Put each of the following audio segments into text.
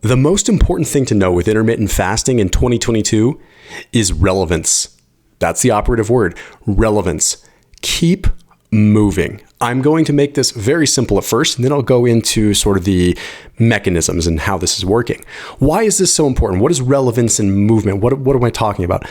The most important thing to know with intermittent fasting in 2022 is relevance. That's the operative word, relevance. Keep moving. I'm going to make this very simple at first, and then I'll go into sort of the mechanisms and how this is working. Why is this so important? What is relevance and movement? What am I talking about?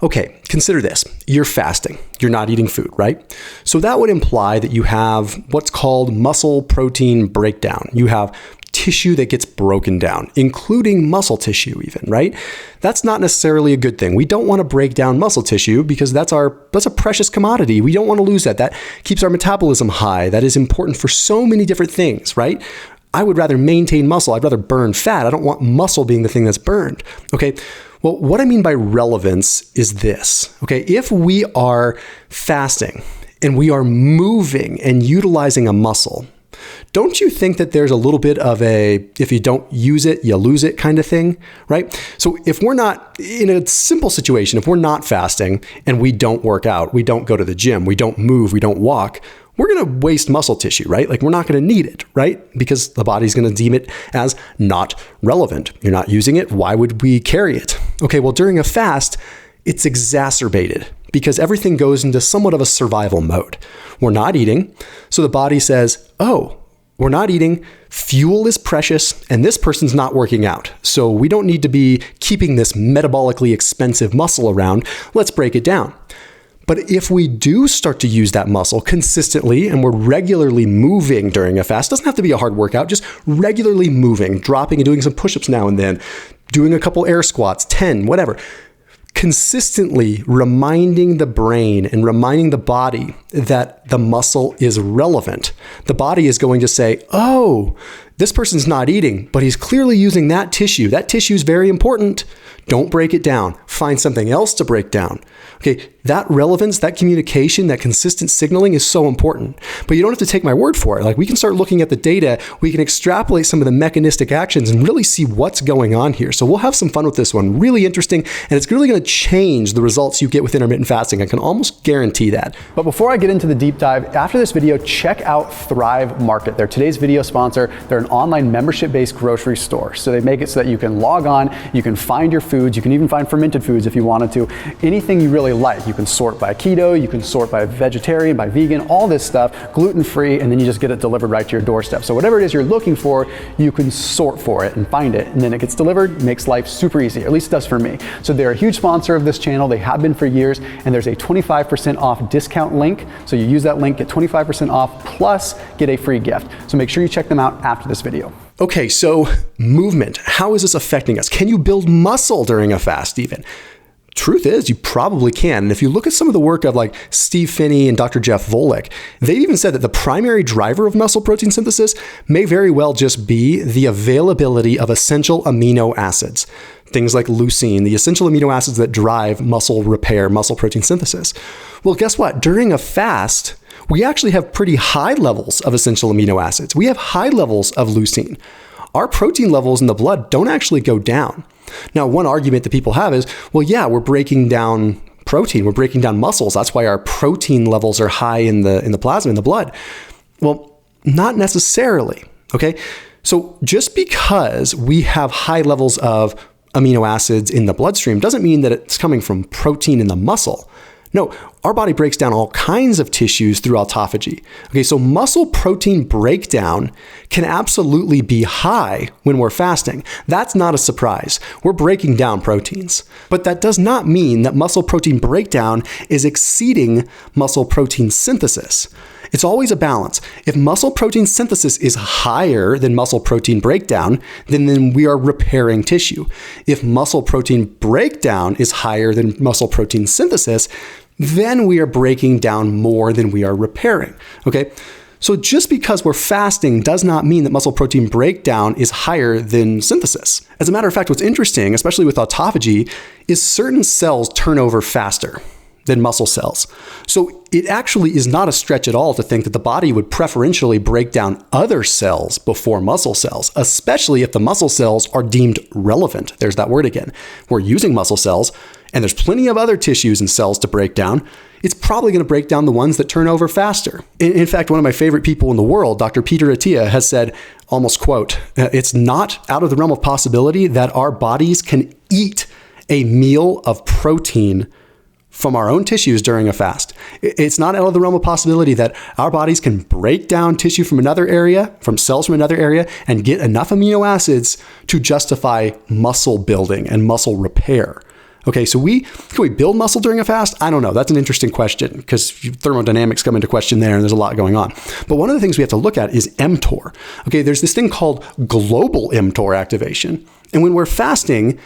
Okay, consider this. You're fasting. You're not eating food, right? So that would imply that you have what's called muscle protein breakdown. You have tissue that gets broken down, including muscle tissue even, right? That's not necessarily a good thing. We don't want to break down muscle tissue because that's a precious commodity. We don't want to lose that. That keeps our metabolism high. That is important for so many different things, right? I would rather maintain muscle. I'd rather burn fat. I don't want muscle being the thing that's burned. Okay. Well, what I mean by relevance is this. Okay. If we are fasting and we are moving and utilizing a muscle, don't you think that there's a little bit of if you don't use it, you lose it kind of thing, right? So if we're not in a simple situation, if we're not fasting and we don't work out, we don't go to the gym, we don't move, we don't walk, we're going to waste muscle tissue, right? Like we're not going to need it, right? Because the body's going to deem it as not relevant. You're not using it. Why would we carry it? Okay, well, during a fast, it's exacerbated because everything goes into somewhat of a survival mode. We're not eating. So the body says, oh, we're not eating, fuel is precious, and this person's not working out. So we don't need to be keeping this metabolically expensive muscle around. Let's break it down. But if we do start to use that muscle consistently and we're regularly moving during a fast, doesn't have to be a hard workout, just regularly moving, dropping and doing some push-ups now and then, doing a couple air squats, 10, whatever, consistently reminding the brain and reminding the body that the muscle is relevant. The body is going to say, oh, this person's not eating, but he's clearly using that tissue. That tissue is very important. Don't break it down. Find something else to break down. Okay, that relevance, that communication, that consistent signaling is so important. But you don't have to take my word for it. Like we can start looking at the data, we can extrapolate some of the mechanistic actions and really see what's going on here. So we'll have some fun with this one. Really interesting, and it's really going to change the results you get with intermittent fasting. I can almost guarantee that. But before I get into the deep dive, after this video, check out Thrive Market. They're today's video sponsor. They're an online membership-based grocery store. So they make it so that you can log on, you can find your foods, you can even find fermented foods if you wanted to. Anything you really like. You can sort by keto, you can sort by vegetarian, by vegan, all this stuff, gluten-free, and then you just get it delivered right to your doorstep. So whatever it is you're looking for, you can sort for it and find it, and then it gets delivered, makes life super easy, at least it does for me. So they're a huge sponsor of this channel. They have been for years, and there's a 25% off discount link. So you use that link, get 25% off, plus get a free gift. So make sure you check them out after this video. Okay, so movement. How is this affecting us? Can you build muscle during a fast even? Truth is, you probably can. And if you look at some of the work of like Steve Phinney and Dr. Jeff Volek, they even said that the primary driver of muscle protein synthesis may very well just be the availability of essential amino acids. Things like leucine, the essential amino acids that drive muscle repair, muscle protein synthesis. Well, guess what? During a fast, we actually have pretty high levels of essential amino acids. We have high levels of leucine. Our protein levels in the blood don't actually go down. Now, one argument that people have is, well, yeah, we're breaking down protein, we're breaking down muscles. That's why our protein levels are high in the plasma, in the blood. Well, not necessarily, okay? So just because we have high levels of amino acids in the bloodstream doesn't mean that it's coming from protein in the muscle. No, our body breaks down all kinds of tissues through autophagy. Okay, so muscle protein breakdown can absolutely be high when we're fasting. That's not a surprise. We're breaking down proteins. But that does not mean that muscle protein breakdown is exceeding muscle protein synthesis. It's always a balance. If muscle protein synthesis is higher than muscle protein breakdown, then we are repairing tissue. If muscle protein breakdown is higher than muscle protein synthesis, then we are breaking down more than we are repairing, okay? So just because we're fasting does not mean that muscle protein breakdown is higher than synthesis. As a matter of fact, what's interesting, especially with autophagy, is certain cells turn over faster than muscle cells. So it actually is not a stretch at all to think that the body would preferentially break down other cells before muscle cells, especially if the muscle cells are deemed relevant. There's that word again. We're using muscle cells. and there's plenty of other tissues and cells to break down, it's probably going to break down the ones that turn over faster. In fact, one of my favorite people in the world, Dr. Peter Attia, has said, almost quote, "It's not out of the realm of possibility that our bodies can eat a meal of protein from our own tissues during a fast. It's not out of the realm of possibility that our bodies can break down tissue from another area, from cells from another area, and get enough amino acids to justify muscle building and muscle repair." Okay, so can we build muscle during a fast? I don't know. That's an interesting question because thermodynamics come into question there and there's a lot going on. But one of the things we have to look at is mTOR. Okay, there's this thing called global mTOR activation. And when we're fasting,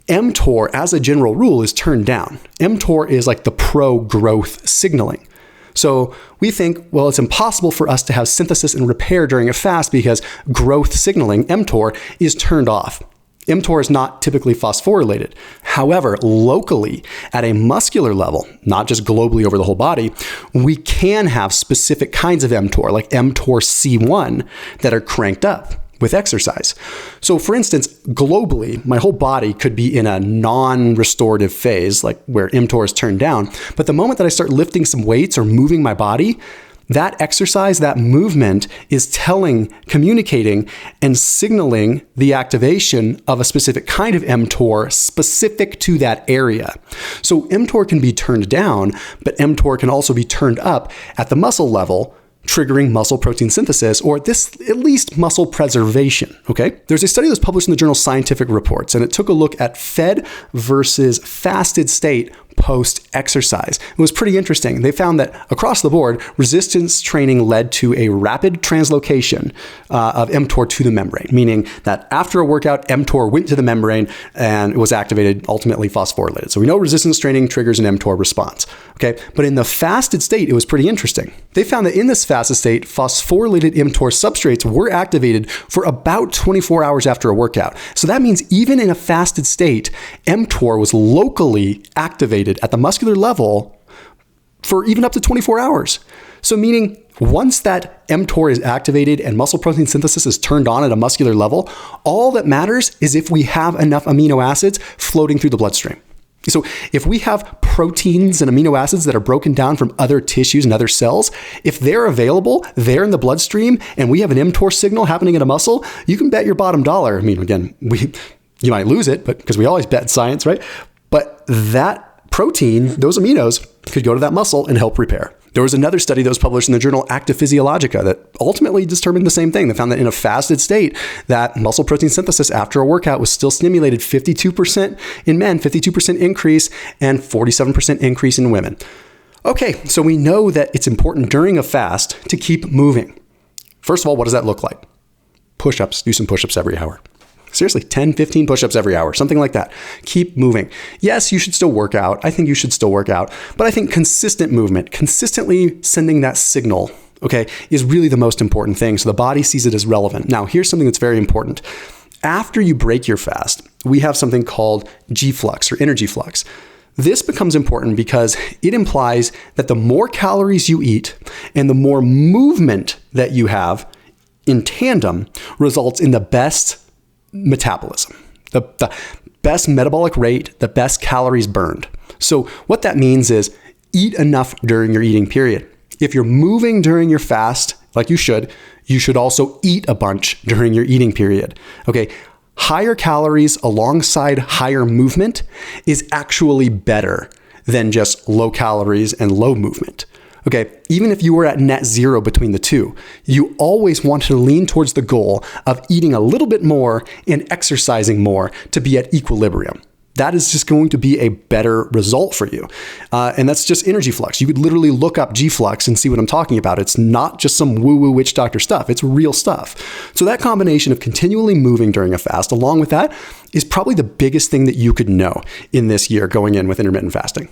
mTOR, as a general rule, is turned down. mTOR is like the pro-growth signaling. So we think, well, it's impossible for us to have synthesis and repair during a fast because growth signaling, mTOR, is turned off. mTOR is not typically phosphorylated. However, locally, at a muscular level, not just globally over the whole body, we can have specific kinds of mTOR, like mTOR C1, that are cranked up with exercise. So for instance, globally, my whole body could be in a non-restorative phase, like where mTOR is turned down. But the moment that I start lifting some weights or moving my body, that exercise, that movement is communicating and signaling the activation of a specific kind of mTOR specific to that area. So mTOR can be turned down, but mTOR can also be turned up at the muscle level, triggering muscle protein synthesis, or at least muscle preservation, okay? There's a study that was published in the journal Scientific Reports, and it took a look at fed versus fasted state post-exercise. It was pretty interesting. They found that across the board, resistance training led to a rapid translocation of mTOR to the membrane, meaning that after a workout, mTOR went to the membrane and it was activated, ultimately phosphorylated. So we know resistance training triggers an mTOR response, okay? But in the fasted state, it was pretty interesting. They found that in this fasted state, phosphorylated mTOR substrates were activated for about 24 hours after a workout. So that means even in a fasted state, mTOR was locally activated at the muscular level for even up to 24 hours. So meaning once that mTOR is activated and muscle protein synthesis is turned on at a muscular level, all that matters is if we have enough amino acids floating through the bloodstream. So if we have proteins and amino acids that are broken down from other tissues and other cells, if they're available, they're in the bloodstream, and we have an mTOR signal happening in a muscle, you can bet your bottom dollar. I mean, again, you might lose it, but because we always bet science, right? But that protein, those aminos, could go to that muscle and help repair. There was another study that was published in the journal Active Physiologica that ultimately determined the same thing. They found that in a fasted state, that muscle protein synthesis after a workout was still stimulated 52% in men, 52% increase, and 47% increase in women. Okay, so we know that it's important during a fast to keep moving. First of all, what does that look like? Push-ups. Do some push-ups every hour. Seriously, 10, 15 push-ups every hour, something like that. Keep moving. Yes, you should still work out. I think you should still work out. But I think consistent movement, consistently sending that signal, okay, is really the most important thing. So the body sees it as relevant. Now, here's something that's very important. After you break your fast, we have something called G-Flux or energy flux. This becomes important because it implies that the more calories you eat and the more movement that you have in tandem results in the best metabolism, the best metabolic rate, the best calories burned. So what that means is eat enough during your eating period. If you're moving during your fast, like you should also eat a bunch during your eating period. Okay, higher calories alongside higher movement is actually better than just low calories and low movement. Okay, even if you were at net zero between the two, you always want to lean towards the goal of eating a little bit more and exercising more to be at equilibrium. That is just going to be a better result for you. And that's just energy flux. You could literally look up G-Flux and see what I'm talking about. It's not just some woo-woo witch doctor stuff. It's real stuff. So that combination of continually moving during a fast, along with that, is probably the biggest thing that you could know in this year going in with intermittent fasting.